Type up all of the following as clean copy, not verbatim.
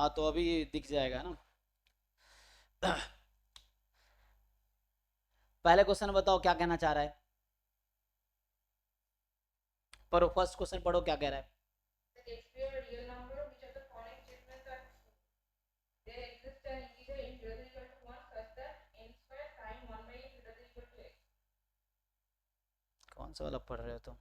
हाँ तो अभी दिख जाएगा ना। पहले क्वेश्चन बताओ क्या कहना चाह रहा है। पर फर्स्ट क्वेश्चन पढ़ो क्या कह रहा है। कौन सा वाला पढ़ रहे हो तुम।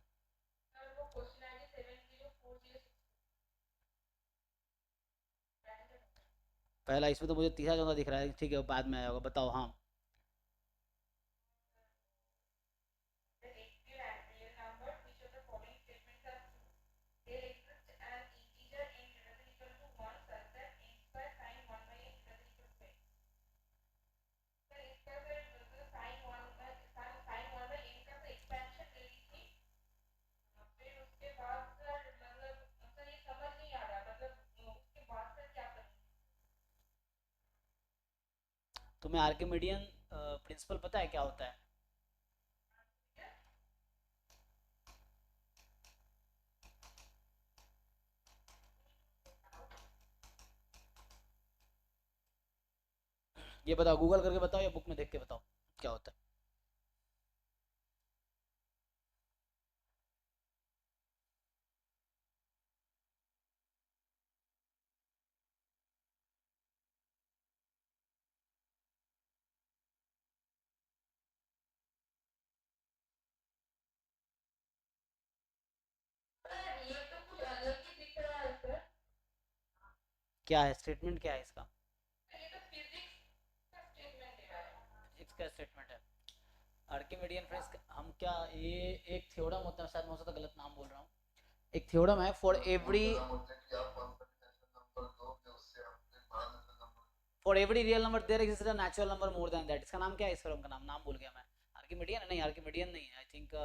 पहला इसमें तो मुझे तीसरा चौथा दिख रहा है, ठीक है बाद में आया होगा, बताओ हाँ। तुम्हें आर्किमिडियन प्रिंसिपल पता है क्या होता है। ये बताओ, गूगल करके बताओ या बुक में देख के बताओ क्या होता है। क्या है स्टेटमेंट, क्या है इसका। फिजिक्स का स्टेटमेंट है। आर्किमिडियन फ्रेंड्स हम क्या, ये एक थ्योरम होता है, शायद मैं हो सकता गलत नाम बोल रहा हूँ। एक थ्योरम है for every real number there exist a natural number more than that. इसका नाम क्या है इस थ्योरम का, नाम भूल गया मैं। आर्किमिडियन नहीं, आर्किमिडियन नहीं है आई थिंक।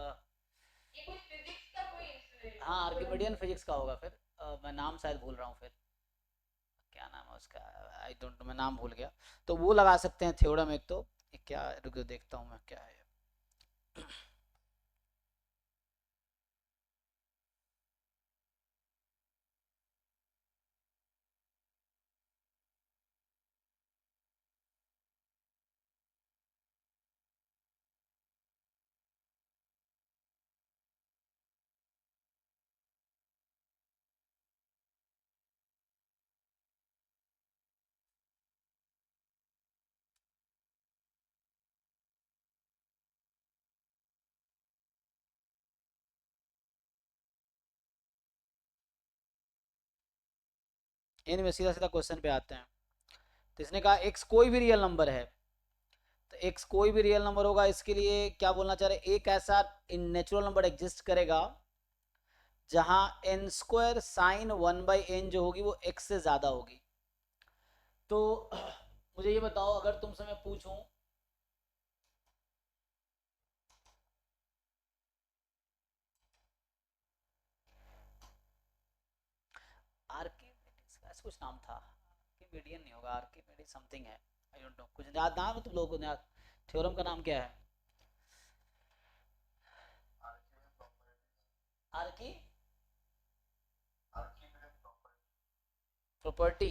हाँ आर्किमिडियन फिजिक्स का होगा फिर। मैं नाम शायद भूल रहा हूँ फिर। क्या नाम है उसका, आई डोंट नो, मैं नाम भूल गया। तो वो लगा सकते हैं थ्योरम एक तो। ये क्या, रुको देखता हूँ मैं क्या है। इनमें सीधा सीधा क्वेश्चन पे आते हैं। तो इसने कहा एक्स कोई भी रियल नंबर है। तो एक्स कोई भी रियल नंबर होगा, इसके लिए क्या बोलना चाह रहे, एक ऐसा नेचुरल नंबर एग्जिस्ट करेगा जहां एन स्क्वायर साइन 1/n जो होगी वो एक्स से ज्यादा होगी। तो मुझे ये बताओ, अगर तुमसे मैं पूछूं आर्किमिडीज का, ऐसा कुछ नाम था। आर्किमिडियन नहीं होगा, आर्किमिडीज समथिंग है। आई डोंट नो, कुछ याद नाम है तुम लोगों को याद। थ्योरम का नाम क्या है। आर्की प्रॉपर्टी,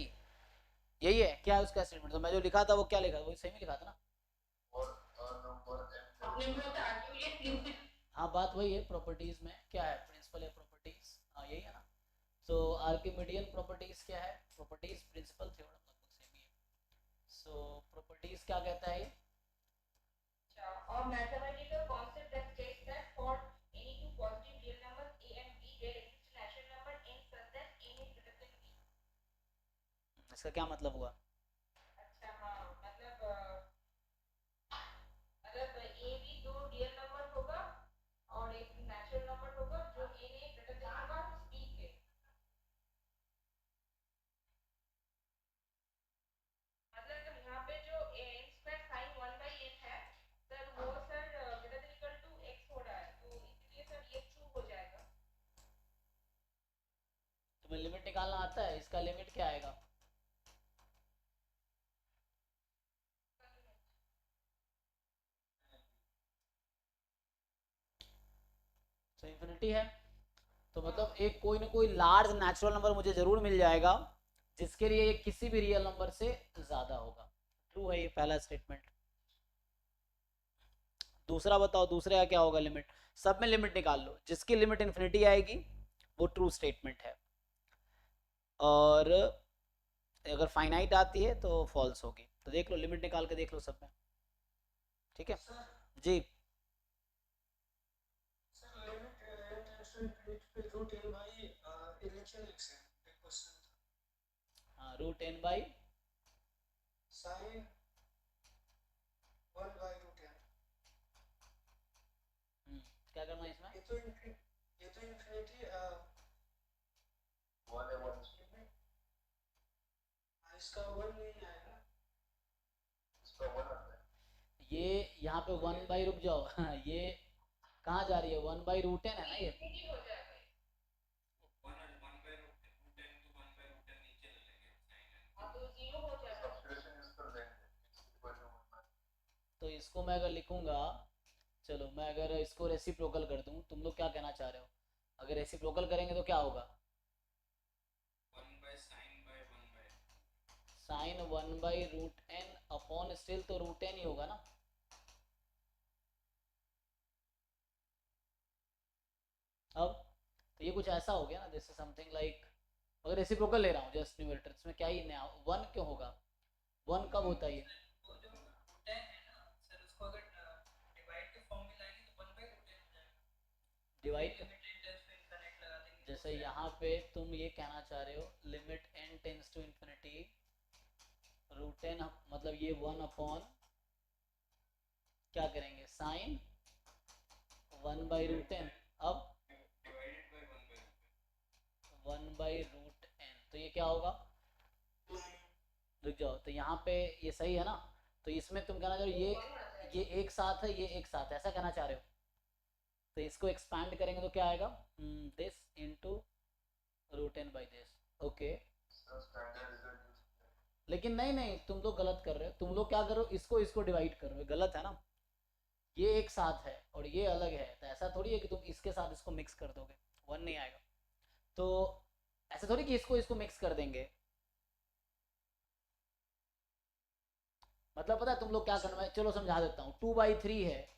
यही है क्या है उसका स्टेटमेंट। तो मैं जो लिखा था वो क्या लिखा था, वो सही में लिखा था ना। हाँ बात वही है, प्रॉपर्टीज में क्या है, प्रिंसिपल है प्रॉपर्टीज, हाँ यही है ना। सो आर्किमिडियन प्रॉपर्टीज क्या है, प्रॉपर्टीज प्रिंसिपल थ्योरम लगभग सेम ही है। सो प्रॉपर्टीज क्या कहता है ये। इसका क्या मतलब हुआ। तुम्हें लिमिट निकालना आता है, इसका लिमिट क्या आएगा। तो इन्फिनिटी है। तो मतलब एक कोई ना कोई लार्ज नेचुरल नंबर मुझे जरूर मिल जाएगा जिसके लिए ये किसी भी रियल नंबर से ज्यादा होगा। ट्रू है ये पहला स्टेटमेंट। दूसरा बताओ, दूसरे का क्या होगा? लिमिट, सब में लिमिट निकाल लो, जिसकी लिमिट इन्फिनिटी आएगी वो ट्रू स्टेटमेंट है, और अगर फाइनाइट आती है तो फॉल्स होगी। तो देख लो, लिमिट निकाल के देख लो सब में, ठीक है जी। हाँ, root n by sine 1 by root n. क्या करना है इसमें? ये तो इन्फिनिटी 1 है 1, इसका 1 नहीं आएगा, इसका 1 आता है। ये यहाँ पे 1 बाई, रुक जाओ ये कहाँ जा रही है? 1 बाई रूट एन है ना ये। तो इसको मैं अगर लिखूंगा, चलो मैं अगर इसको रेसिप्रोकल कर दूं, तुम लोग क्या कहना चाह रहे हो? अगर रेसिप्रोकल करेंगे तो क्या होगा? Sine 1 by root n upon, still तो रूट एन ही होगा ना। अब तो ये कुछ ऐसा हो गया ना, दिस इज समथिंग लाइक, अगर रेसिप्रोकल ले रहा हूँ जस्ट न्यूमरेटर, इसमें क्या ही नया 1 क्यों होगा? 1 कब होता है ये? वो जो रूट एन है ना सर, उसको अगर डिवाइड के फॉर्म में लाएंगे तो 1 बाई रूट एन हो जाएगा। डिवाइड, इनफिनिट लगा देंगे, जैसे यहाँ पे तुम ये कहना चाह रहे हो limit n tends to infinity root n, मतलब ये 1 अपॉन क्या करेंगे? Sine 1 by root n. अब 1 बाई रूट एन, तो ये क्या होगा? रुक जाओ, तो यहाँ पे ये सही है ना? तो इसमें तुम कहना चाह रहे हो ये एक साथ है, ये एक साथ है, ऐसा कहना चाह रहे हो? तो इसको एक्सपैंड करेंगे तो क्या आएगा? This into root n by this. Okay, लेकिन नहीं नहीं, तुम लोग गलत कर रहे हो। तुम लोग क्या करो, इसको डिवाइड कर रहे हो, गलत है ना। ये एक साथ है और ये अलग है, तो ऐसा थोड़ी है कि तुम इसके साथ इसको मिक्स कर दोगे, 1 नहीं आएगा। तो ऐसा थोड़ी कि इसको मिक्स कर देंगे। मतलब पता है तुम लोग क्या करना है? चलो समझा देता हूँ। 2/3 है,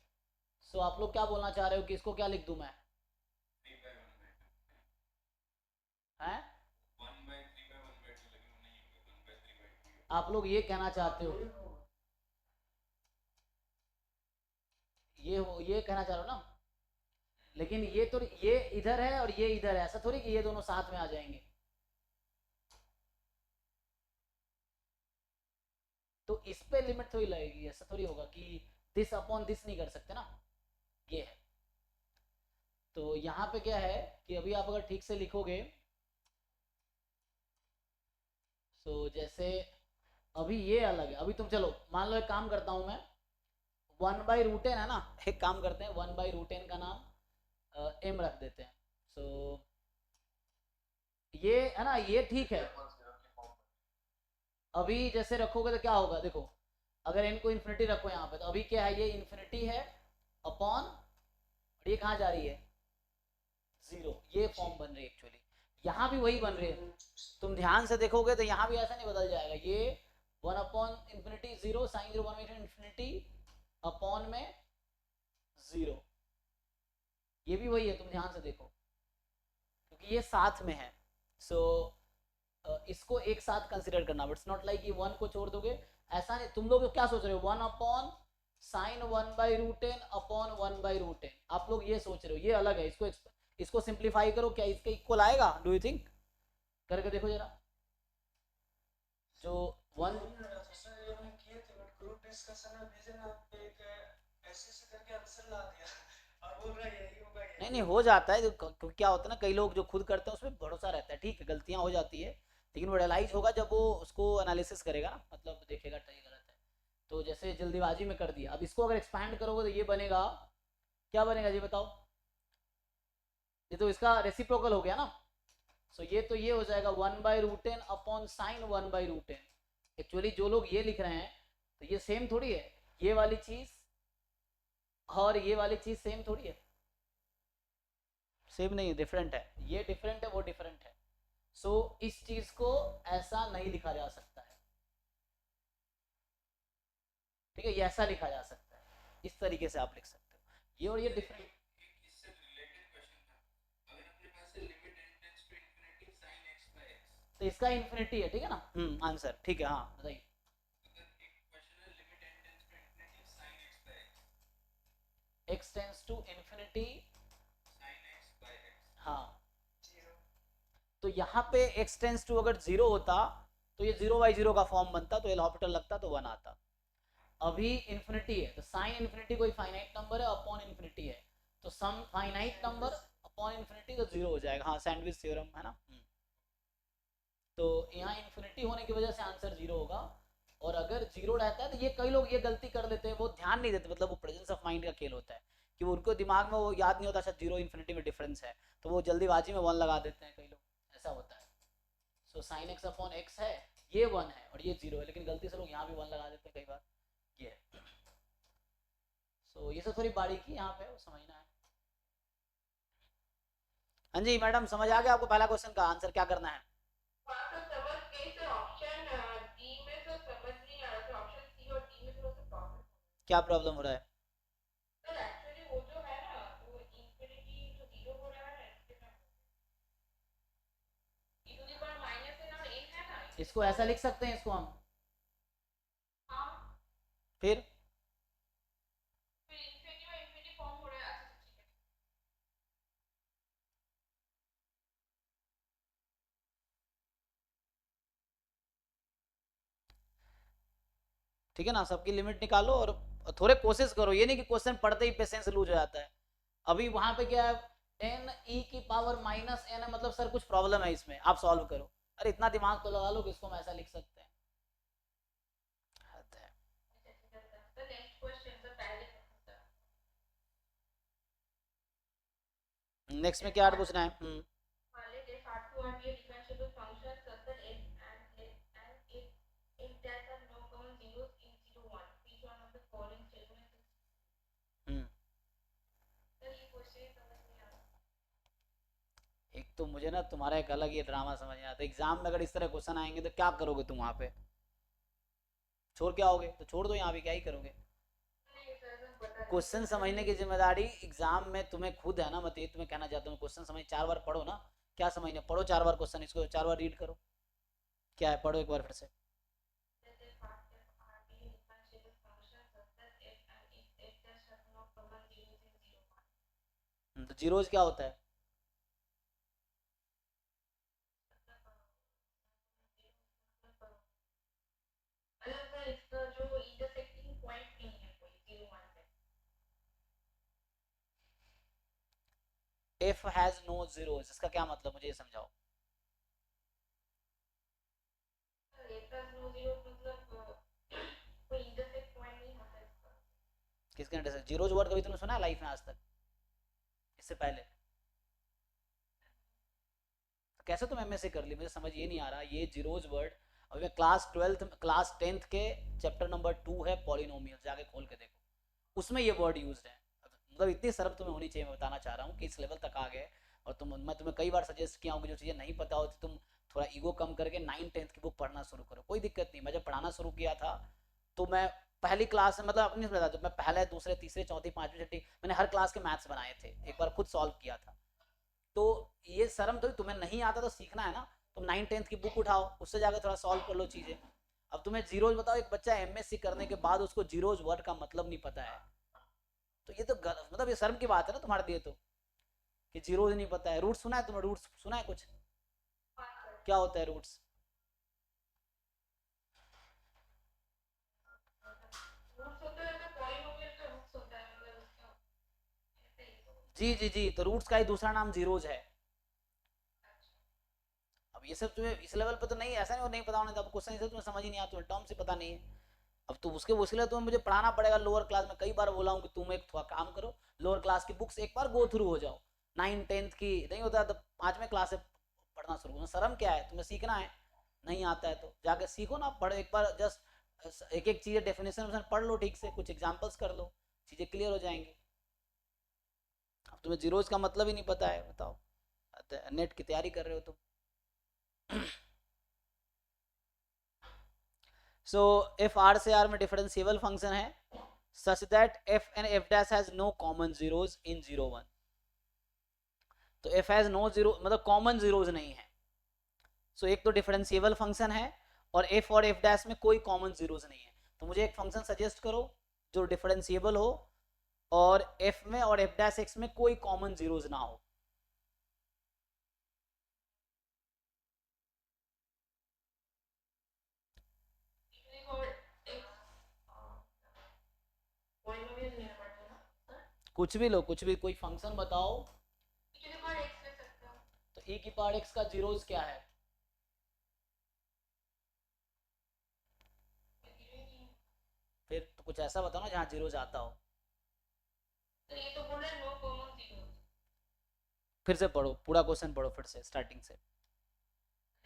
सो आप लोग क्या बोलना चाह रहे हो कि इसको क्या लिख दूं मैं? हैं? आप लोग ये कहना चाहते हो, ये कहना चाह रहे हो ना? लेकिन ये तो, ये इधर है और ये इधर है, ऐसा थोड़ी कि ये दोनों साथ में आ जाएंगे। तो इस पे लिमिट थोड़ी लगेगी, ऐसा थोड़ी होगा कि दिस अपॉन दिस नहीं कर सकते ना, ये है। तो यहाँ पे क्या है कि अभी आप अगर ठीक से लिखोगे, तो जैसे अभी ये अलग है, अभी तुम चलो मान लो एक काम करता हूं मैं, 1 बाई रूट एन है ना, एक काम करते हैं 1 बाई रूट एन का नाम एम रख देते हैं। सो ये है ना, ये ठीक है। अभी जैसे रखोगे तो क्या होगा? देखो, अगर एन को इन्फिनिटी रखो यहाँ पे, तो अभी क्या है? ये इन्फिनिटी है अपॉन, ये कहाँ जा रही है? 0। ये फॉर्म बन रही है एक्चुअली, यहाँ भी वही बन रही है। तुम ध्यान से देखोगे तो यहाँ भी ऐसा नहीं बदल जाएगा। ये 1 upon infinity 0, sine 0 1 infinity upon में 0, ये भी वही है, तुम ध्यान से देखो, क्योंकि ये साथ में है। सो इसको एक साथ कंसिडर करना, बट इट्स नॉट लाइक कि 1 को छोड़ दोगे, ऐसा नहीं। तुम लोग क्या सोच रहे हो? 1 upon sine 1 by root n upon 1 by root n, आप लोग ये सोच रहे हो, ये अलग है। इसको सिंप्लीफाई करो, क्या इसके इक्वल आएगा? Do you think? करके देखो जरा, जो 1 किए थे बट ग्रुप डिस्कशन में भेजे ना, एक ऐसे ऐसे करके आंसर ला दिया और बोल रहा है यही होगा, नहीं नहीं, हो जाता है, क्योंकि क्या होता है ना, कई लोग जो खुद करते हैं उसमें भरोसा रहता है, ठीक है गलतियां हो जाती है, लेकिन वो रियलाइज होगा जब वो उसको एनालिसिस करेगा ना, मतलब देखेगा सही गलत है। तो जैसे जल्दीबाजी में कर दिया, अब इसको अगर एक्सपैंड करोगे तो ये बनेगा, क्या बनेगा जी बताओ? ये तो इसका रेसिप्रोकल हो गया ना। सो ये तो ये हो जाएगा 1 by root n upon sine 1 by root n. Actually जो लोग ये लिख रहे हैं तो ये सेम थोड़ी है, ये वाली चीज और ये वाली चीज सेम थोड़ी है, सेम नहीं, डिफरेंट है। ये डिफरेंट है, वो डिफरेंट है। सो इस चीज को ऐसा नहीं लिखा जा सकता है, ठीक है, ये ऐसा लिखा जा सकता है, इस तरीके से आप लिख सकते हो, ये और ये डिफरेंट। इससे रिलेटेड क्वेश्चन था, अगर अपने पास है limit n tends to infinity sin x by x, तो इसका इन्फिनिटी है, ठीक है ना, आंसर ठीक है, हाँ बताइए। अगर एक क्वेश्चन है limit n tends to infinity sin x by x, x tends to infinity sin x by x, हाँ, 0 तो यहाँ पे x टेंस टू अगर 0 होता तो ये 0/0 का फॉर्म बनता, तो एल हॉस्पिटल लगता तो 1 आता। अभी इन्फिनिटी है तो साइन इन्फिनिटी कोई फाइनाइट नंबर है, अपॉन इन्फिनिटी है तो सम फाइनाइट नंबर अपॉन इन्फिनिटी तो 0 हो जाएगा, हाँ सैंडविच थ्योरम है ना। तो यहाँ इन्फिनिटी होने की वजह से आंसर 0 होगा, और अगर 0 रहता है तो ये कई लोग ये गलती कर लेते हैं, वो ध्यान नहीं देते, मतलब वो प्रेजेंस ऑफ माइंड का खेल होता है कि वो उनको दिमाग में वो याद नहीं होता, अच्छा 0 इन्फिनिटी में डिफरेंस है, तो वो जल्दीबाजी में 1 लगा देते हैं कई लोग, ऐसा होता है। So sine x upon x है, ये 1 है और ये 0 है, लेकिन गलती से लोग यहाँ भी 1 लगा देते हैं कई बार, ये सो ये सब थोड़ी बारीकी यहाँ पे समझना है। हाँ जी मैडम, समझ आ गया आपको पहला क्वेश्चन का आंसर क्या करना है? क्या प्रॉब्लम हो रहा है? इसको ऐसा लिख सकते हैं, इसको हम फिर ठीक है ना, सबकी लिमिट निकालो और थोड़े कोशिश करो, ये नहीं कि क्वेश्चन पढ़ते ही पेशेंस लूज हो जाता है। अभी वहां पे क्या है, एन ई की पावर माइनस एन है, मतलब सर कुछ प्रॉब्लम है इसमें, आप सॉल्व करो। अरे इतना दिमाग तो लगा लो कि इसको हम ऐसा लिख सकते हैं। नेक्स्ट में क्या पूछना है? एक तो मुझे ना तुम्हारा एक अलग ये ड्रामा समझ नहीं आता, एग्जाम में अगर इस तरह क्वेश्चन आएंगे तो क्या करोगे तुम वहां पे? छोड़ के आओगे तो छोड़ दो, यहाँ पे क्या ही करोगे। क्वेश्चन समझने की जिम्मेदारी एग्जाम में तुम्हें खुद है ना, मैं तुम्हें कहना चाहता हूँ, क्वेश्चन समझ 4 बार पढ़ो ना, क्या समझने, पढ़ो 4 बार क्वेश्चन, इसको 4 बार रीड करो, क्या है, पढ़ो एक बार फिर से। तो जीरोज क्या होता है? एफ हैज नो जीरोज, इसका क्या मतलब, मुझे ये समझाओ। किसके इंटरसेक्ट, जीरोज वर्ड कभी तुमने सुना है लाइफ में आज तक, इससे पहले? तो कैसे तुम एमएससी कर ली, मुझे समझ ये नहीं आ रहा, ये जीरोज वर्ड अभी मैं क्लास 10th के चैप्टर नंबर 2 है पॉलिनोमियल, जाके खोल के देखो, उसमें ये वर्ड यूज्ड है। मतलब इतनी शर्म तुम्हें होनी चाहिए, मैं बताना चाह रहा हूँ कि इस लेवल तक आ गए। और मैं तुम्हें कई बार सजेस्ट किया हूँ कि जो चीज़ें नहीं पता होती तुम थोड़ा ईगो कम करके 9th-10th की बुक पढ़ना शुरू करो, कोई दिक्कत नहीं। मैं जब पढ़ाना शुरू किया था तो मैं पहली क्लास में, मतलब अपनी बता, जब मैं पहले दूसरे तीसरे चौथी पांचवी छठी, मैंने हर क्लास के मैथ्स बनाए थे, एक बार खुद सॉल्व किया था। तो ये शर्म तो, तुम्हें नहीं आता तो सीखना है ना, तुम 9th-10th की बुक उठाओ, उससे जाकर थोड़ा सॉल्व कर लो चीजें। अब तुम्हें जीरोज बताओ, एक बच्चा एमएससी करने के बाद उसको जीरोज वर्ड का मतलब नहीं पता है, तो ये तो मतलब ये शर्म की बात है ना तुम्हारे लिए तो, कि जीरोज नहीं पता है। रूट्स सुना है तुमने, रूट्स सुना है कुछ, क्या होता है रूट्स? जी जी जी, तो रूट्स का ही दूसरा नाम जीरोज है। अब ये सब तुम्हें इस लेवल पे तो नहीं, ऐसा नहीं नहीं पता होने, अब क्वेश्चन तुम्हें समझ ही नहीं आता, तुम्हें टर्म से पता नहीं है। अब तो उसके लिए तुम्हें मुझे पढ़ाना पड़ेगा लोअर क्लास में, कई बार बोला हूँ कि तुम एक थोड़ा काम करो, लोअर क्लास की बुक्स एक बार गो थ्रू हो जाओ, 9th-10th की नहीं होता तो 5वें क्लास से पढ़ना शुरू करो। शर्म क्या है, तुम्हें सीखना है, नहीं आता है तो जाके सीखो ना, पढ़ो एक बार, जस्ट एक एक चीज़ डेफिनेशन पढ़ लो ठीक से, कुछ एग्जाम्पल्स कर लो, चीज़ें क्लियर हो जाएंगी। अब तुम्हें जीरोज का मतलब ही नहीं पता है, बताओ, नेट की तैयारी कर रहे हो तुम। सो इफ आर से आर में डिफरेंशिएबल फंक्शन है such that f and f dash has no common zeros in 0 1, तो एफ हैज नो जीरो मतलब कॉमन जीरोज नहीं है। सो एक तो डिफरेंशिएबल फंक्शन है और एफ डैश में कोई कॉमन जीरोज नहीं है। तो मुझे एक फंक्शन सजेस्ट करो जो डिफरेंशिएबल हो और एफ में और एफ डैश एक्स में कोई कॉमन जीरोज ना हो। कुछ भी लो, कुछ भी, कोई फंक्शन बताओ। तो e की पावर x का जीरोज क्या है? फिर तो कुछ ऐसा बताओ ना जहाँ जीरोज आता हो। तो ये तो बोल रहे नो कॉमन जीरो। फिर से पढ़ो, पूरा क्वेश्चन पढ़ो फिर से स्टार्टिंग से।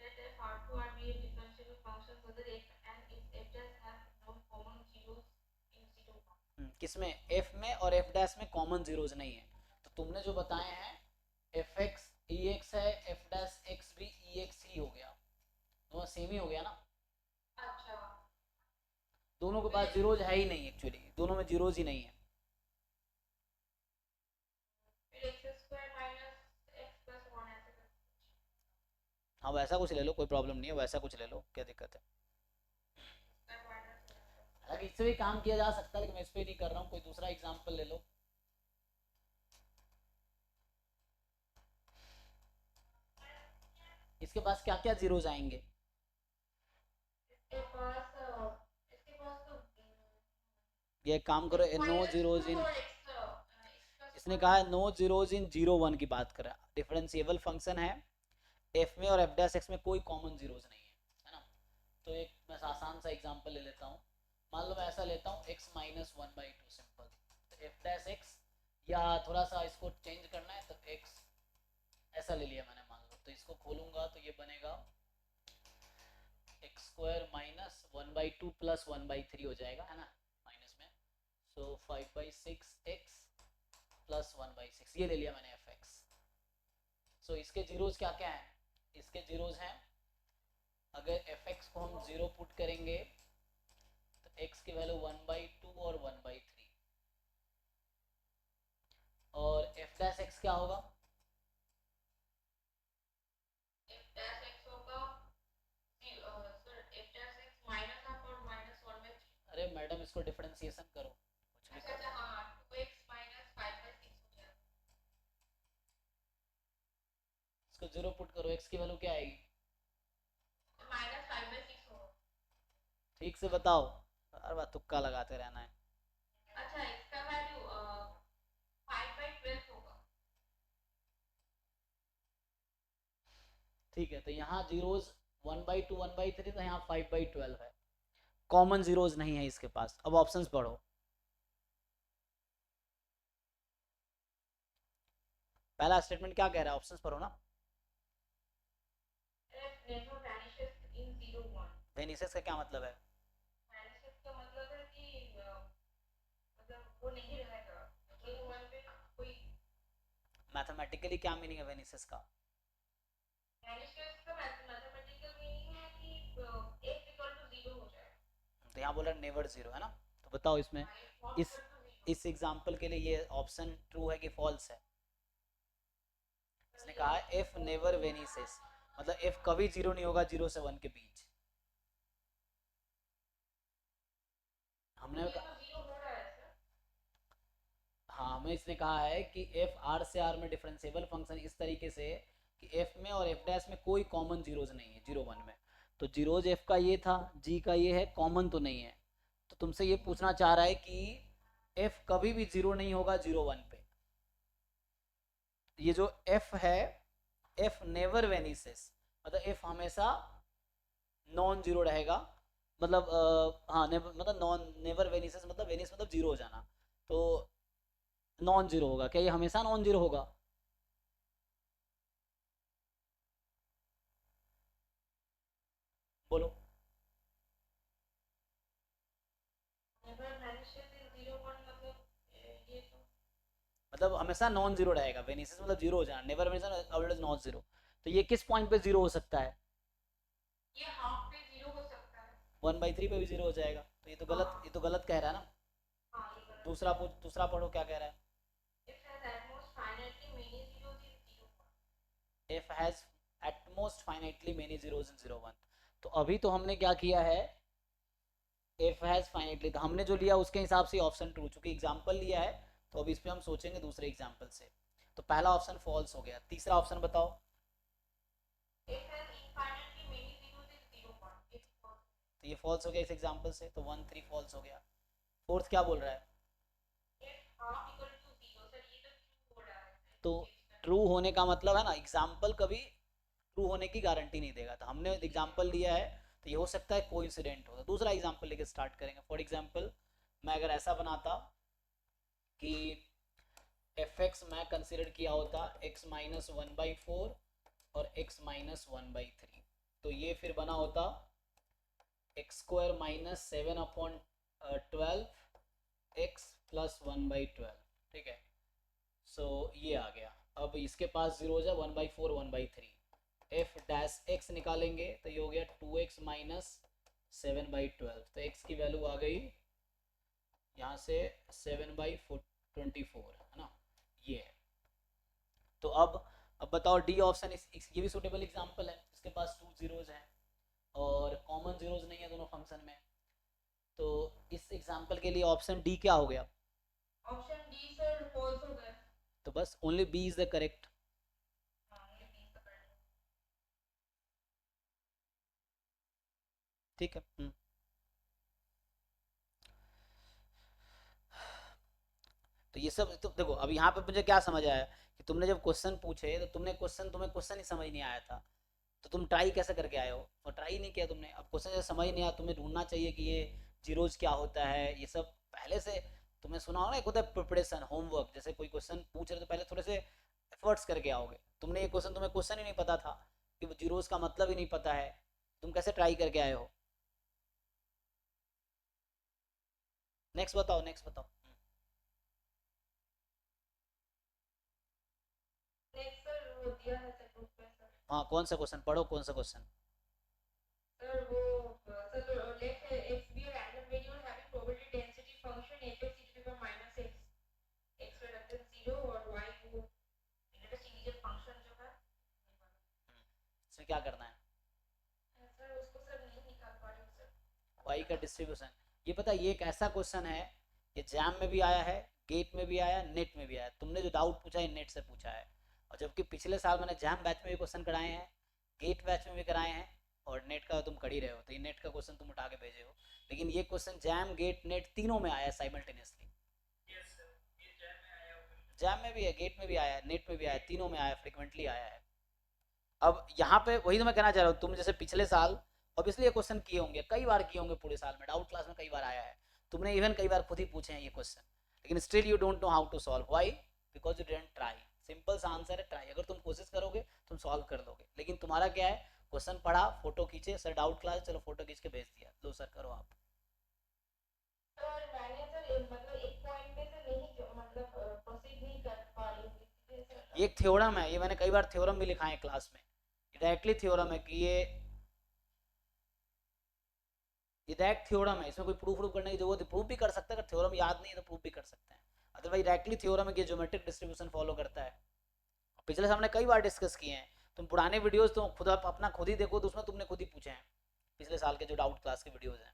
Let f R2 R be a differentiable function so that f and its f dash have no common zeros in 0 1. किसमें? f में और f डैश में कॉमन जीरोज नहीं है। तो तुमने जो बताए हैं एफ एक्स ई एक्स है, एफ डैश एक्स भी ई एक्स ही हो गया, दोनों सेम ही हो गया ना। अच्छा दोनों के पास जीरोज है ही नहीं, एक्चुअली दोनों में जीरोज ही नहीं है। फिर x square minus x plus 1 ऐसे कर। हाँ वैसा कुछ ले लो, कोई प्रॉब्लम नहीं है, वैसा कुछ ले लो, क्या दिक्कत है। हालांकि इससे भी काम किया जा सकता है लेकिन मैं इस पे नहीं कर रहा हूँ, कोई दूसरा एग्जाम्पल ले लो। इसके पास क्या क्या जीरोज आएंगे? इसके पास तो ये एक काम करो, नो जीरोज इन, इसने कहा है नो जीरोज इन 0 1 की बात कर रहा है। डिफरेंशिएबल फंक्शन है, एफ में और एफ डैश एक्स में कोई कॉमन जीरोज नहीं है ना। तो एक मैं आसान सा एग्जांपल ले लेता हूँ। मान लो मैं ऐसा लेता हूँ x माइनस 1/2 सिंपल। तो एफ डैश एक्स, या थोड़ा सा इसको चेंज करना है तो x ऐसा ले लिया मैंने, मान लो। तो इसको खोलूंगा तो ये बनेगा एक्स स्क्वायर माइनस 1/2 प्लस 1/3 हो जाएगा, है ना, माइनस में। सो 5/6 x प्लस 1/6, ये ले लिया मैंने एफ एक्स। सो इसके जीरोज क्या क्या हैं? इसके जीरोज हैं, अगर एफ एक्स को हम 0 पुट करेंगे तो x की वैल्यू 1/2 और 1/3, और एफ डैश एक्स क्या होगा? f dash x होगा sir f dash x minus half और माइनस 1/3। अरे मैडम इसको डिफरेंशिएशन करो, कुछ भी अच्छा करो। हाँ 2x माइनस 5/6 हो जाएगा। इसको 0 पुट करो, x की वैल्यू क्या आएगी? माइनस 5/6 होगा। ठीक से बताओ, हर बार तुक्का लगाते रहना है। अच्छा इसका वैल्यू 5/12 होगा। ठीक है, तो यहाँ जीरोज 1/2 1/3, तो यहाँ 5/12 है, कॉमन जीरोज नहीं है इसके पास। अब ऑप्शंस पढ़ो। पहला स्टेटमेंट क्या कह रहा है, ऑप्शंस पढ़ो ना। f never vanishes in 0 1। वेनिसेस का क्या मतलब है? vanishes का मतलब है कि मतलब वो नहीं रहेगा 0 1 पे कोई। मैथमेटिकली क्या मीनिंग है वेनिसेस का? vanishes का मैथमेटिकल मीनिंग है कि x इक्वल टू 0 हो जाए। तो यहाँ बोला नेवर जीरो, है ना। तो बताओ इसमें इस एग्जांपल के लिए ये ऑप्शन ट्रू है कि फॉल्स है? इसने कहा है इफ नेवर वेनिसेस, मतलब इफ कभी जीरो नहीं होगा 0 से 1 के बीच। हमने ये तो 0 हो रहा है सर। हाँ, हमें इसने कहा है कि एफ आर से आर में डिफरेंशिएबल फंक्शन इस तरीके से कि एफ में और एफ डैश में कोई कॉमन जीरोज नहीं है 0 1 में। तो जीरोज एफ का ये था, जी का ये है, कॉमन तो नहीं है। तो तुमसे ये पूछना चाह रहा है कि एफ कभी भी जीरो नहीं होगा 0 1 पे। ये जो एफ है, एफ नेवर वेनिसेस, मतलब एफ हमेशा नॉन जीरो रहेगा, मतलब हाँ मतलब नॉन नेवर वेनिसेस मतलब वेनिस मतलब जीरो हो जाना, तो नॉन जीरो होगा। क्या ये हमेशा नॉन जीरो होगा? बोलो। never vanishes in 0 1 मतलब ये तो मतलब हमेशा नॉन जीरो रहेगा, वेनिसेस मतलब जीरो हो जाना, नेवर वेनिसेस ऑलवेज नॉन जीरो। तो ये किस पॉइंट पे जीरो हो सकता है? ये हाफ पे 0 हो सकता है। 1/3 पे भी 0 हो जाएगा, तो ये तो गलत कह रहा है ना। हाँ ये गलत। दूसरा पढ़ो क्या कह रहा है। If has at most finitely many zeros in 0 1. If has at most finitely many zeros in 0 1, तो अभी तो हमने क्या किया है, if has finitely, तो हमने जो लिया उसके हिसाब से ऑप्शन ट्रू, चूंकि एग्जाम्पल लिया है तो अभी इस पे हम सोचेंगे दूसरे एग्जाम्पल से। तो पहला ऑप्शन फॉल्स हो गया, तीसरा ऑप्शन बताओ। If has infinitely many zeros in 0 1. It's false. तो ये फॉल्स हो गया इस एग्जाम्पल से, तो 1 3 फॉल्स हो गया। फोर्थ क्या बोल रहा है, If half equal to 0, sir ये तो true हो रहा है। तो ट्रू होने का मतलब है ना, एग्जाम्पल कभी ट्रू होने की गारंटी नहीं देगा, तो हमने एग्जाम्पल लिया है तो ये हो सकता है कोइंसिडेंट हो। तो दूसरा एग्जाम्पल लेके स्टार्ट करेंगे। फॉर एग्जाम्पल मैं अगर ऐसा बनाता कि एफ एक्स मैं कंसिडर किया होता x माइनस 1/4 और x माइनस 1/3, तो ये फिर बना होता x square minus 7/12 x plus 1/12, ठीक है। सो ये आ गया। अब इसके पास जीरो है, 1/4 1/3, एफ डैश एक्स निकालेंगे तो ये हो गया 2x माइनस 7/12, तो x की वैल्यू आ गई यहाँ से 7/24 है ना, ये है। तो अब बताओ डी ऑप्शन, ये भी सुटेबल एग्जांपल है, इसके पास 2 जीरोज हैं और कॉमन जीरोज नहीं है दोनों फंक्शन में, तो इस एग्जांपल के लिए ऑप्शन डी क्या हो गया, ऑप्शन डी सर फॉल्स हो गया। तो बस only B is the correct. हाँ ये बी का करेक्ट। ठीक है। तो ये सब तो देखो, अब यहाँ पे मुझे क्या समझ आया कि तुमने जब क्वेश्चन पूछे तो तुम्हें क्वेश्चन ही समझ नहीं आया था, तो तुम ट्राई कैसे करके आए हो, और ट्राई नहीं किया तुमने। अब क्वेश्चन जैसे समझ नहीं आया, तुम्हें ढूंढना चाहिए कि ये जीरोज क्या होता है, ये सब पहले से तुम्हें सुना हो ना, एक होता है प्रिपरेशन होमवर्क, जैसे कोई क्वेश्चन पूछ रहे तो पहले थोड़े से एफर्ट्स करके आओगे। तुमने ये क्वेश्चन, तुम्हें क्वेश्चन ही नहीं पता था कि वो जीरोज का मतलब ही नहीं पता है, तुम कैसे ट्राई करके आए हो। नेक्स्ट बताओ, नेक्स्ट बताओ। नेक्स्ट सर वो दिया है सर ग्रुप में सर। हाँ कौन सा क्वेश्चन पढ़ो, कौन सा क्वेश्चन। सर वो sir let x be a random variable having probability density function f(x) e to the power minus x, x greater than 0 और y को greatest integer function जो है इसमें क्या करना है, सर उसको सर नहीं निकाल पा रहे सर। वाई का डिस्ट्रीब्यूशन। ये पता है, ये एक ऐसा क्वेश्चन है, ये जैम में भी आया है, गेट में भी आया, नेट में भी आया। तुमने जो डाउट पूछा है नेट से पूछा है, और जबकि पिछले साल मैंने जैम बैच में भी क्वेश्चन कराए हैं, गेट बैच में भी कराए हैं, और नेट का तुम कर ही रहे हो, तो ये नेट का क्वेश्चन तुम उठा के भेजे हो, लेकिन ये क्वेश्चन जैम गेट नेट तीनों में आया है साइमल्टेनियसली। यस सर, ये जैम में आया होगा। जैम में भी है, गेट में भी आया है, नेट में भी आया है, तीनों में आया, फ्रिक्वेंटली आया है। अब यहाँ पे वही तो मैं कहना चाह रहा हूँ, तुम जैसे पिछले साल ऑब्वियसली ये क्वेश्चन किए होंगे, कई बार किए होंगे पूरे साल में, डाउट क्लास में कई बार आया है, तुमने इवन कई बार खुद ही पूछे हैं ये क्वेश्चन, लेकिन still you don't know how to solve. Why? Because you didn't try. Simple सा आंसर है ट्राई। अगर तुम कोशिश करोगे तुम सॉल्व कर लोगे, लेकिन तुम्हारा क्या है, क्वेश्चन पढ़ा, फोटो खींचे, सर डाउट क्लास, चलो फोटो खींच के भेज दिया, लो सर करो आप। सर मैंने सर मतलब एक पॉइंट में से नहीं मतलब प्रोसीड नहीं कर पा रही हूँ। ये एक थ्योरम है, ये मैंने कई बार थ्योरम भी लिखा है क्लास में, डायरेक्टली थ्योरम है कि ये डायरेक्ट थ्योरम है, इसमें कोई प्रूफ करने की जरूरत है, प्रूफ भी कर सकते हैं, अगर थ्योरम याद नहीं है तो प्रूफ भी कर सकते हैं, अदरवाइज डायरेक्टली थ्योरम है कि ज्योमेट्रिक डिस्ट्रीब्यूशन फॉलो करता है। पिछले सामने कई बार डिस्कस किए हैं, तुम पुराने वीडियोस तो खुद अपना खुद ही देखो, तो उसमें तुमने खुद ही पूछे हैं पिछले साल के जो डाउट क्लास के वीडियोस हैं।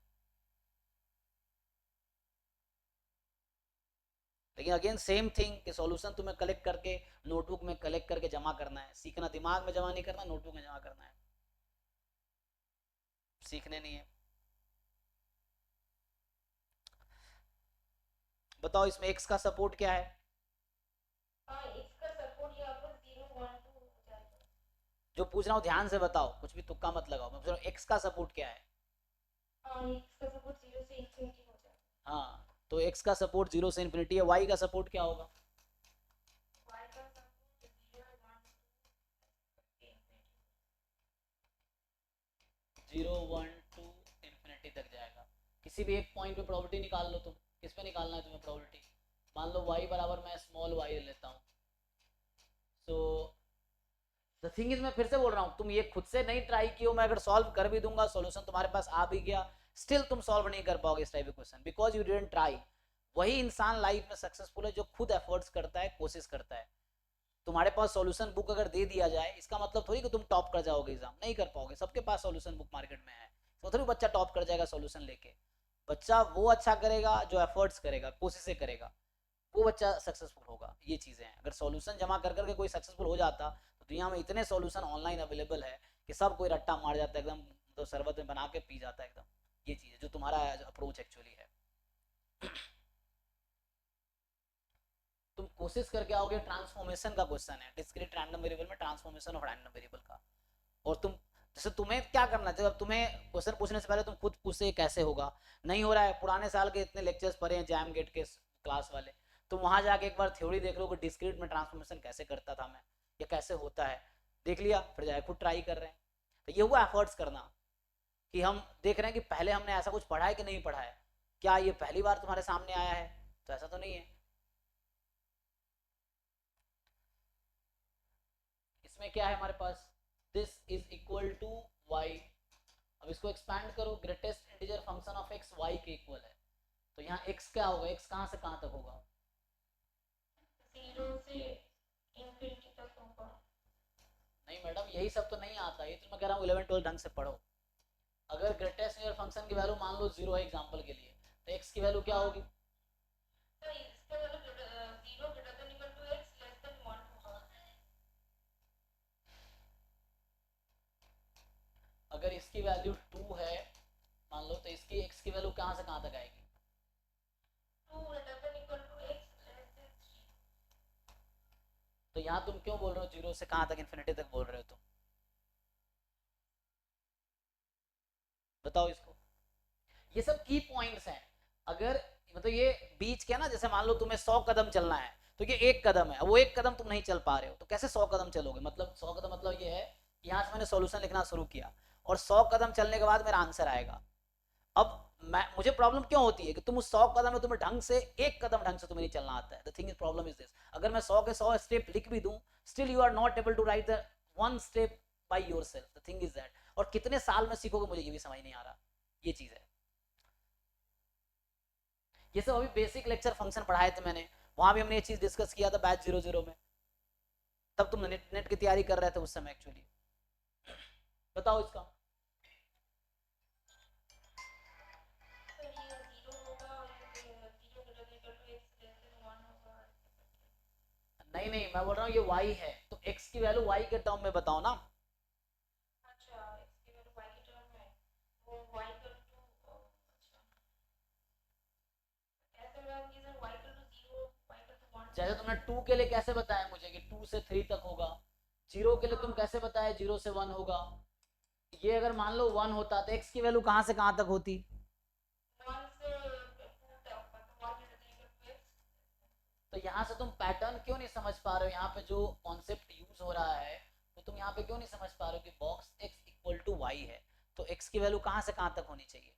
लेकिन अगेन सेम थिंग कि सॉल्यूशन तुम्हें कलेक्ट करके नोटबुक में कलेक्ट करके जमा करना है, सीखना दिमाग में जमा नहीं करना, नोटबुक में जमा करना है, सीखने नहीं है। बताओ इसमें x का सपोर्ट क्या है, हाँ x का सपोर्ट यहाँ पर 0 1 2 हो जाएगा। जो पूछ रहा हूँ ध्यान से बताओ, कुछ भी तुक्का मत लगाओ, मैं पूछ रहा हूँ x का सपोर्ट क्या है। हाँ x का सपोर्ट 0 से इंफिनिटी हो जाएगा। हाँ तो x का सपोर्ट 0 से इंफिनिटी है, y का सपोर्ट क्या होगा, y का सपोर्ट 0 1 0 1 2 इंफिनिटी तक जाएगा। किसी भी एक पॉइंट पे प्रोबेबिलिटी निकाल लो तुम, किस पे निकालना है तुम्हें प्रोबेबिलिटी, मान लो y बराबर मैं स्मॉल y ले लेता हूँ, सो द थिंग इज, मैं फिर से बोल रहा हूँ, तुम ये खुद से नहीं ट्राई किए हो, मैं अगर सॉल्व कर भी दूंगा, सॉल्यूशन तुम्हारे पास आ भी गया, स्टिल तुम सॉल्व नहीं कर पाओगे इस टाइप के question, because you didn't try. वही इंसान लाइफ में सक्सेसफुल है जो खुद एफर्ट्स करता है, कोशिश करता है। तुम्हारे पास सॉल्यूशन बुक अगर दे दिया जाए, इसका मतलब थोड़ी कि तुम टॉप कर जाओगे एग्जाम, नहीं कर पाओगे। सबके पास सॉल्यूशन बुक मार्केट में है, तो थोड़ी बच्चा टॉप कर जाएगा सॉल्यूशन लेके। बच्चा वो अच्छा करेगा जो एफर्ट्स करेगा, कोशिशें करेगा, वो बच्चा सक्सेसफुल होगा। ये चीज़ें हैं। अगर सॉल्यूशन जमा कर करके कोई सक्सेसफुल हो जाता, तो दुनिया में इतने सॉल्यूशन ऑनलाइन अवेलेबल है कि सब कोई रट्टा मार जाता है एकदम, तो शरबत में बना के पी जाता है एकदम। ये चीज़ है जो तुम्हारा अप्रोच एक्चुअली है। तुम कोशिश करके आओगे, ट्रांसफॉर्मेशन का क्वेश्चन है, डिस्क्रीट रैंडम वेरिएबल में ट्रांसफॉर्मेशन ऑफ रैंडम वेरिएबल का। और तुम जैसे तुम्हें क्या करना चाहिए, तुम्हें क्वेश्चन पूछने से पहले तुम खुद पूछे कैसे होगा। नहीं हो रहा है, पुराने साल के इतने लेक्चर्स पढ़े हैं जैम गेट के क्लास वाले, तुम वहां जाके एक बार थ्योरी देख लो कि डिस्क्रीट में ट्रांसफॉर्मेशन कैसे करता था मैं, या कैसे होता है, देख लिया, फिर जाके खुद ट्राई कर रहे हैं। तो ये हुआ एफर्ट्स करना, कि हम देख रहे हैं कि पहले हमने ऐसा कुछ पढ़ा है कि नहीं पढ़ा है, क्या ये पहली बार तुम्हारे सामने आया है, तो ऐसा तो नहीं है। इसमें क्या है हमारे पास, this is equal to Y. अब इसको एक्सपैंड करो, greatest integer function of X Y के इक्वल है, तो यहाँ एक्स क्या होगा, एक्स कहाँ से कहाँ तक होगा, 0 से इंफिनिटी तक होगा। नहीं मैडम यही सब तो नहीं आता, ये तो मैं कह रहा हूँ 11 12 ढंग से पढ़ो। अगर ग्रेटेस्ट इंटीजर फंक्शन की वैल्यू मान लो 0 है एग्जांपल के लिए, तो एक्स की वैल्यू क्या होगी, तो इसका मतलब 0 greater than equal to x less than 1 होगा। अगर इसकी वैल्यू 2 है मान लो, तो इसकी एक्स की वैल्यू कहाँ से कहाँ तक आएगी, 2 greater than equal to x less than 3। तो यहाँ तुम क्यों बोल रहे हो 0 से कहाँ तक, इन्फिनिटी तक बोल रहे हो तुम, बताओ इसको। ये सब की पॉइंट्स हैं। अगर मतलब ये बीच क्या ना, जैसे मान लो तुम्हें 100 कदम चलना है, तो ये एक कदम है, वो एक कदम तुम नहीं चल पा रहे हो, तो कैसे 100 कदम चलोगे, मतलब 100 कदम मतलब ये है, यहाँ से मैंने सॉल्यूशन लिखना शुरू किया और 100 कदम चलने के बाद मेरा आंसर आएगा। अब मुझे प्रॉब्लम क्यों होती है कि तुम उस 100 कदम में तुम्हें ढंग से एक कदम ढंग से तुम्हें नहीं चलना आता है। The thing is problem is this, अगर मैं 100 के 100 स्टेप लिख भी दूं, still you are not able to write the one step by yourself. The thing is that, और कितने साल में सीखोगे मुझे ये भी समझ नहीं आ रहा। ये चीज है, ये सब अभी बेसिक लेक्चर फंक्शन पढ़ाए थे मैंने, वहां भी हमने ये चीज डिस्कस किया था बैच 00 में, तब तुम नेट की तैयारी कर रहे थे उस समय एक्चुअली। बताओ इसका, नहीं नहीं मैं बोल रहा हूँ ये y है, तो x की वैल्यू y के टर्म में बताओ ना। अच्छा इसकी वैल्यू y की टर्म में, वो y इक्वल टू, अच्छा ऐसे होगा कि sir y equal to 0 y equal to 1। जैसे तुमने 2 के लिए कैसे बताया मुझे कि 2 से 3 तक होगा, 0 के लिए तुम कैसे बताया 0 से 1 होगा। ये अगर मान लो 1 होता तो x की वैल्यू कहाँ से कहाँ तक होती, 1 से 2 तक, मतलब 1 greater than equal to x। तो यहाँ से तुम पैटर्न क्यों नहीं समझ पा रहे हो, यहाँ पे जो कॉन्सेप्ट यूज हो रहा है तो तुम यहाँ पे क्यों नहीं समझ पा रहे हो कि box x equal to y है, तो x की वैल्यू कहाँ से कहाँ तक होनी चाहिए।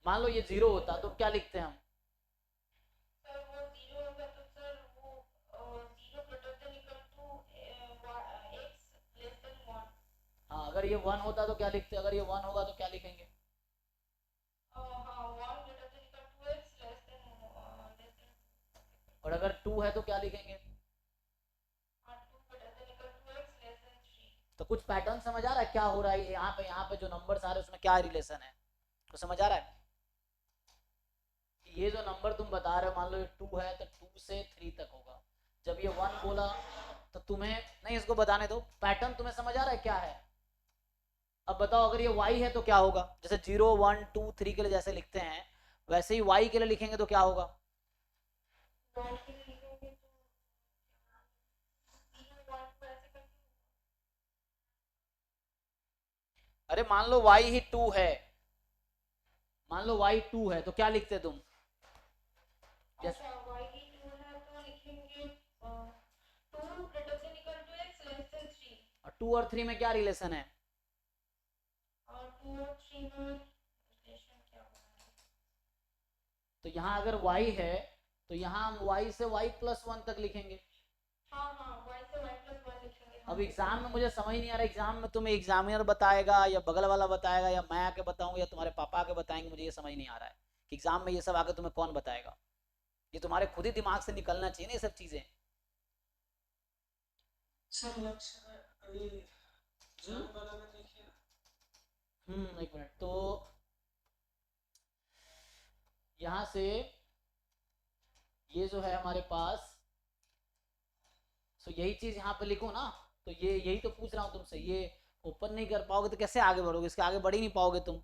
मान लो ये 0 होता तो क्या लिखते हैं हम, सर वो 0 होगा तो सर वो 0 greater than equal to x less than 1। हाँ अगर ये 1 होता तो क्या लिखते, अगर ये 1 होगा तो क्या लिखेंगे, हाँ 1 greater than equal to x less than, और अगर 2 है तो क्या लिखेंगे, 2 greater than equal to x less than 3। तो कुछ पैटर्न समझ आ रहा है क्या हो रहा है, यहाँ पे जो नंबर्स आ रहे हैं उसमें क्या रिलेशन है, तो समझ आ रहा है। ये जो नंबर तुम बता रहे हो मान लो ये 2 है तो 2 से 3 तक होगा, जब ये 1 बोला तो तुम्हें नहीं, इसको बताने दो, पैटर्न तुम्हें समझ आ रहा है क्या है। अब बताओ अगर ये y है तो क्या होगा, जैसे 0 1 2 3 के लिए जैसे लिखते हैं वैसे ही y के लिए लिखेंगे तो क्या होगा, y के लिए लिखेंगे तो 0 1 को ऐसे करके, अरे मान लो y ही 2 है, मान लो y 2 है तो क्या लिखते तुम, अच्छा y की 2 है तो लिखेंगे 2 greater than equal to x less than 3। और 2 और 3 में क्या रिलेशन है, और 2 और 3 में रिलेशन क्या होगा, तो यहाँ अगर y है तो यहाँ हम y से y+1 तक लिखेंगे। हाँ हाँ y से y+1 लिखेंगे। अब एग्जाम में मुझे समझ नहीं आ रहा, एग्जाम में तुम्हें एग्जामिनर बताएगा या बगल वाला बताएगा या मैं आके बताऊंगा या तुम्हारे पापा आके बताएंगे, मुझे ये समझ नहीं आ रहा है कि एग्जाम में ये सब आके तुम्हें कौन बताएगा। ये तुम्हारे खुद ही दिमाग से निकलना चाहिए ना ये सब चीजें। सर लक्ष्य अभी जॉन वाला में देखिए ना। एक मिनट, तो यहाँ से ये जो है हमारे पास, तो यही चीज यहाँ पे लिखो ना, तो ये यही तो पूछ रहा हूँ तुमसे, ये ओपन नहीं कर पाओगे तो कैसे आगे बढ़ोगे, इसके आगे बढ़ ही नहीं पाओगे तुम।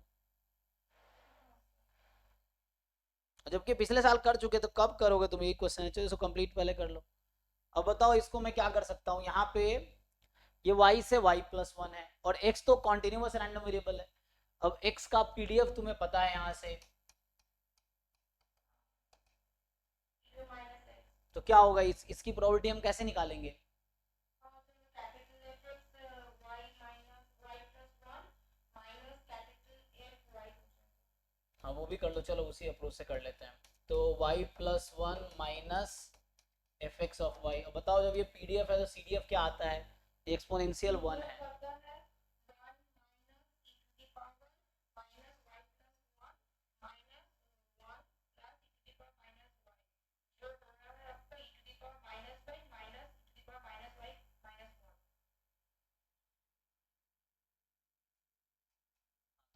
जबकि पिछले साल कर चुके तो कब करोगे तुम, एक क्वेश्चन है इसको कंप्लीट पहले कर लो। अब बताओ इसको मैं क्या कर सकता हूँ, यहाँ पे ये y से y+1 है और x तो कॉन्टिन्यूअस रैंडम वेरिएबल है। अब x का पीडीएफ तुम्हें पता है यहाँ से, तो क्या होगा, इसकी प्रोबेबिलिटी हम कैसे निकालेंगे। हाँ वो भी कर लो, चलो उसी अप्रोच से कर लेते हैं। तो y+1 minus fx of y। अब बताओ जब ये पीडीएफ है तो सीडीएफ क्या आता है, एक्सपोनेंशियल 1 है।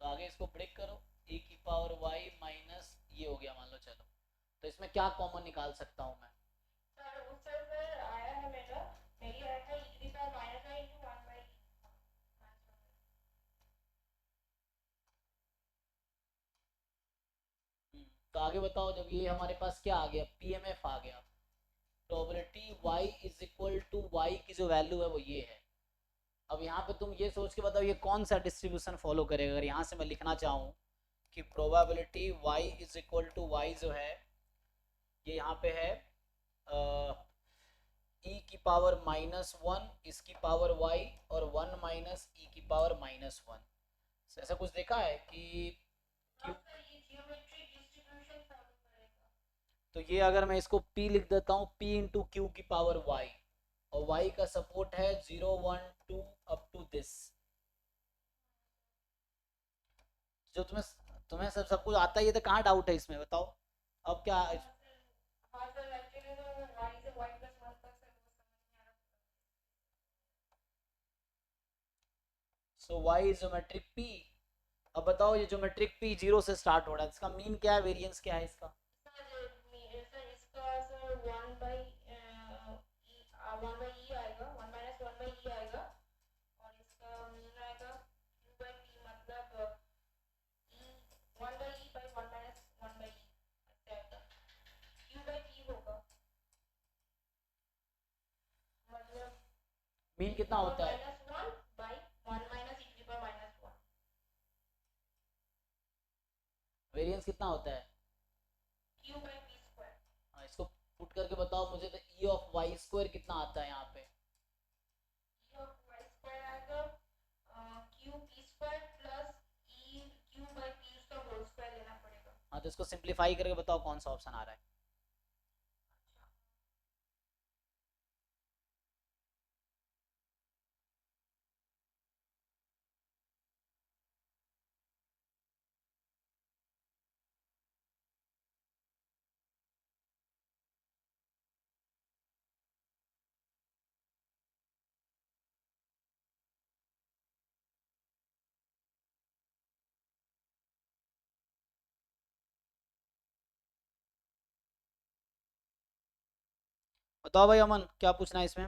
तो आगे इसको ब्रेक करो, e की पावर y माइनस ये हो गया मान लो, चलो तो इसमें क्या कॉमन निकाल सकता हूँ मैं। सर उत्तर में आया है मेरी आया है e की पावर -i into 1 by तो आगे बताओ, जब ये हमारे पास क्या आ गया, पीएमएफ आ गया, probability y is equal to y की जो वैल्यू है वो ये है। अब यहाँ पे तुम ये सोच के बताओ ये कौन सा डिस्ट्रीब्यूशन फॉलो करेगा। अगर यहाँ से मैं लिखना चाहूँ कि probability y is equal to y जो है ये यहाँ पे है e की पावर -1 इसकी पावर y और 1 माइनस e की पावर -1। ऐसा कुछ देखा है कि तो ये अगर मैं इसको p लिख देता हूँ, p इंटू क्यू की पावर y, और y का सपोर्ट है 0 1 2 अप टू दिस। जो तुम्हें सब कुछ आता ही है तो कहाँ डाउट है इसमें, बताओ अब क्या। सो y ज्योमेट्रिक p। अब बताओ ये ज्योमेट्रिक p 0 से स्टार्ट हो रहा है, इसका मीन क्या है, वेरिएंस क्या है इसका। मीन कितना होता है, वेरिएंस कितना होता है। हाँ इसको पुट करके बताओ मुझे, तो e ऑफ y स्क्वायर कितना आता है यहाँ पे। हाँ तो इसको सिंप्लीफाई करके बताओ कौन सा ऑप्शन आ रहा है। बताओ भाई अमन क्या पूछना है इसमें।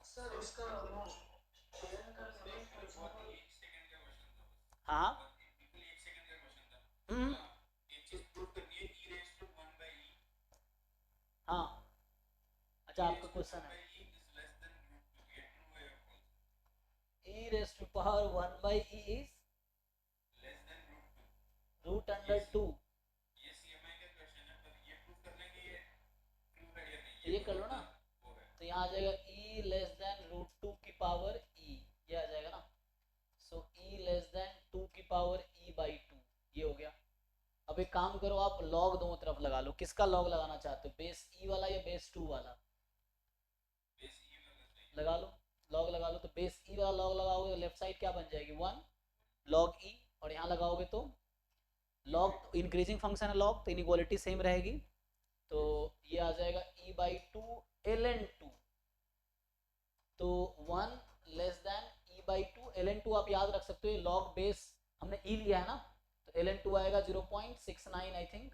सर इसका हाँ हाँ अच्छा आपका क्वेश्चन है e raise to power 1 by e is root under 2। ये कर लो ना, तो यहाँ आ जाएगा e लेस देन रूट 2 की पावर e, ये आ जाएगा ना। सो e लेस देन 2 की पावर e by 2 ये हो गया। अब एक काम करो, आप लॉग दोनों तरफ लगा लो। किसका लॉग लगाना चाहते हो, बेस ई वाला या बेस 2 वाला? बेस ई वाला सही। लगा लो, लॉग लगा लो। तो बेस ई वाला लॉग लगाओगे तो लेफ्ट साइड क्या बन जाएगी, 1 लॉग ई, और यहाँ लगाओगे तो लॉग इंक्रीजिंग फंक्शन है लॉग, तो इनइक्वालिटी सेम रहेगी। तो ये आ जाएगा e बाई 2 ln 2, तो 1 less than e by 2 ln 2। आप याद रख सकते हो, ये लॉग बेस हमने e लिया है ना, तो ln 2 आएगा 0.69 आई थिंक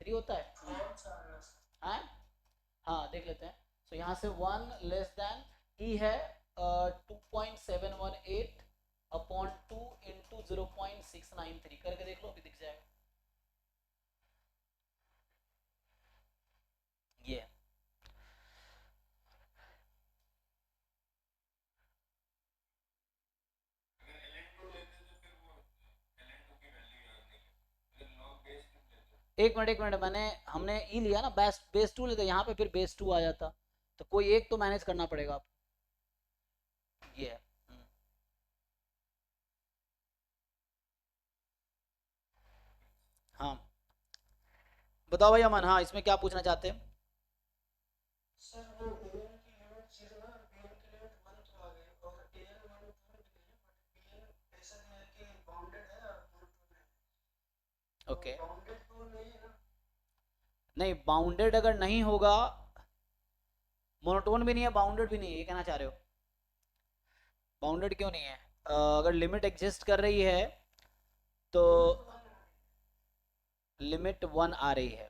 3 होता है। कौन सा आ रहा है? हाँ हाँ देख लेते हैं। तो यहाँ से 1 लेस देन e है 2.718 अपॉन 2 इंटू 0.693 करके देख लो, अभी दिख जाएगा ये। अगर ln2 लेते तो फिर वो ln2 की वैल्यू याद नहीं है। अगर log बेस 2 लेते एक मिनट मैंने हमने ई लिया ना, बेस 2 लेते, यहाँ पे फिर बेस 2 आ जाता, तो कोई एक तो मैनेज करना पड़ेगा आपको, ये है। हाँ बताओ भाई अमन, हाँ इसमें क्या पूछना चाहते हैं? सर वो an की लिमिट 0 है और bn की लिमिट 1 तो आ गई, और an 1 2 भी नहीं है, बट bn ऐसा नहीं है कि बाउंडेड है और 1 2 नहीं। ओके बाउंडेड तो नहीं है ना? नहीं, बाउंडेड अगर नहीं होगा, मोनोटोन भी नहीं है, बाउंडेड भी नहीं है, ये कहना चाह रहे हो? बाउंडेड क्यों नहीं है? अगर लिमिट एग्जिस्ट कर रही है तो लिमिट 1 आ रही है,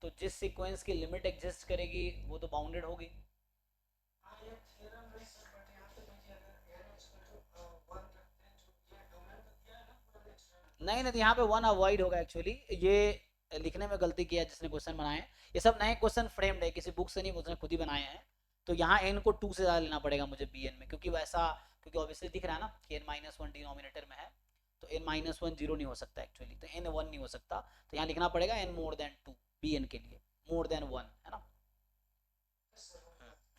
तो जिस सीक्वेंस की लिमिट एग्जिस्ट करेगी वो तो बाउंडेड होगी। हाँ ये थ्योरम है सर, बट यहाँ पे देखिए अगर n इक्वल टू 1 रखते हैं, जो ये डोमेन तो दिया है ना पूरा नेचुरल। नहीं नहीं, यहाँ पे 1 अवॉइड होगा एक्चुअली, ये लिखने में गलती किया जिसने क्वेश्चन बनाए। ये सब नए क्वेश्चन फ्रेम्ड है, किसी बुक से नहीं, उसने खुद ही बनाए हैं। तो यहाँ n को 2 से ज़्यादा लेना पड़ेगा मुझे bn में, क्योंकि वैसा, क्योंकि ऑब्वियसली दिख रहा है ना कि n-1 डिनोमिनेटर में है, तो n-1 जीरो नहीं हो सकता एक्चुअली, तो n 1 नहीं हो सकता, तो यहाँ लिखना पड़ेगा n मोर देन 2 bn के लिए, मोर देन 1 है ना।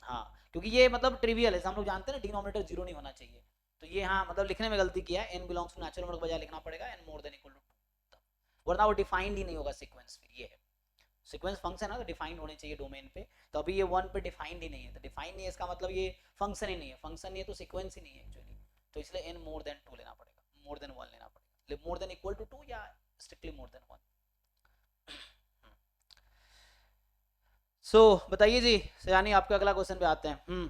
हाँ क्योंकि ये मतलब ट्रिवियल है, हम लोग जानते हैं ना डिनोमिनेटर जीरो नहीं होना चाहिए, तो ये हाँ मतलब लिखने में गलती किया है, n belongs to natural number के बजाय लिखना पड़ेगा n more than equal to 2, वरना वो डिफाइंड ही नहीं होगा सीक्वेंस। फिर ये है सीक्वेंस फंक्शन है तो डिफाइंड होने चाहिए डोमेन पे, तो अभी ये 1 पे डिफाइंड ही नहीं है, तो डिफाइंड नहीं है इसका मतलब ये फंक्शन ही नहीं है, फंक्शन नहीं है तो सीक्वेंस ही नहीं है एक्चुअली, तो इसलिए n मोर देन 2 लेना पड़ेगा, मोर देन 1 लेना पड़ेगा, मोर देन इक्वल टू 2 या स्ट्रिक्टली मोर देन 1। सो बताइए जी सयानी, आपका अगला क्वेश्चन पे आते हैं।